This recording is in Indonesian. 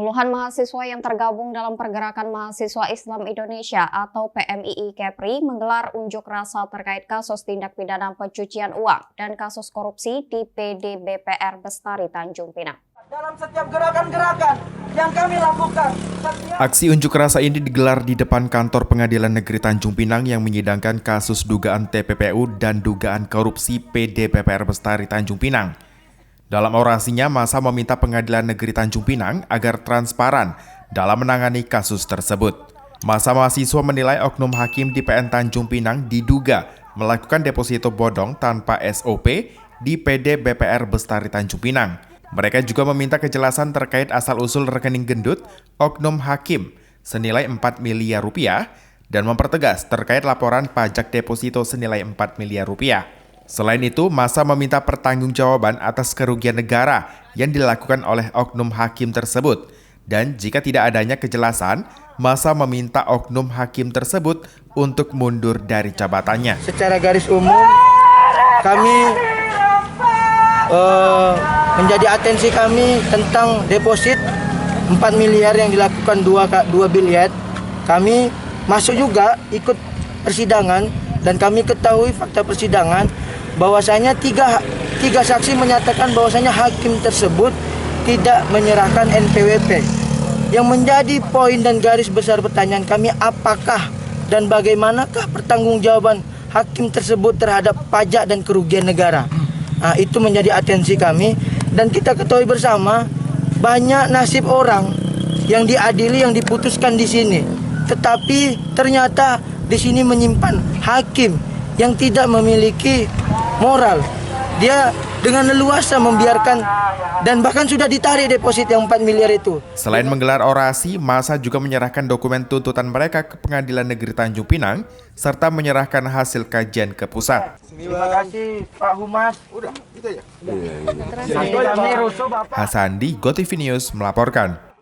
Puluhan mahasiswa yang tergabung dalam Pergerakan Mahasiswa Islam Indonesia atau PMII Kepri menggelar unjuk rasa terkait kasus tindak pidana pencucian uang dan kasus korupsi di PD BPR Bestari Tanjung Pinang. Dalam setiap gerakan-gerakan yang kami lakukan. Aksi unjuk rasa ini digelar di depan kantor Pengadilan Negeri Tanjung Pinang yang menyidangkan kasus dugaan TPPU dan dugaan korupsi PD BPR Bestari Tanjung Pinang. Dalam orasinya, massa meminta Pengadilan Negeri Tanjung Pinang agar transparan dalam menangani kasus tersebut. Massa mahasiswa menilai oknum hakim di PN Tanjung Pinang diduga melakukan deposito bodong tanpa SOP di PD BPR Bestari Tanjung Pinang. Mereka juga meminta kejelasan terkait asal-usul rekening gendut oknum hakim senilai 4 miliar rupiah dan mempertegas terkait laporan pajak deposito senilai 4 miliar rupiah. Selain itu, massa meminta pertanggungjawaban atas kerugian negara yang dilakukan oleh oknum hakim tersebut. Dan jika tidak adanya kejelasan, massa meminta oknum hakim tersebut untuk mundur dari jabatannya. Secara garis umum, kami menjadi atensi kami tentang deposit 4 miliar yang dilakukan dua biliar. Kami masuk juga ikut persidangan dan kami ketahui fakta persidangan bahwasanya tiga saksi menyatakan bahwasanya hakim tersebut tidak menyerahkan NPWP. Yang menjadi poin dan garis besar pertanyaan kami, apakah dan bagaimanakah pertanggungjawaban hakim tersebut terhadap pajak dan kerugian negara. Nah, itu menjadi atensi kami dan kita ketahui bersama banyak nasib orang yang diadili, yang diputuskan di sini. Tetapi ternyata di sini menyimpan hakim yang tidak memiliki moral. Dia dengan leluasa membiarkan dan bahkan sudah ditarik deposit yang 4 miliar itu. Selain menggelar orasi, massa juga menyerahkan dokumen tuntutan mereka ke Pengadilan Negeri Tanjung Pinang serta menyerahkan hasil kajian ke pusat. Terima kasih Pak Humas. Udah, gitu ya. Hasandi, GoTV News melaporkan.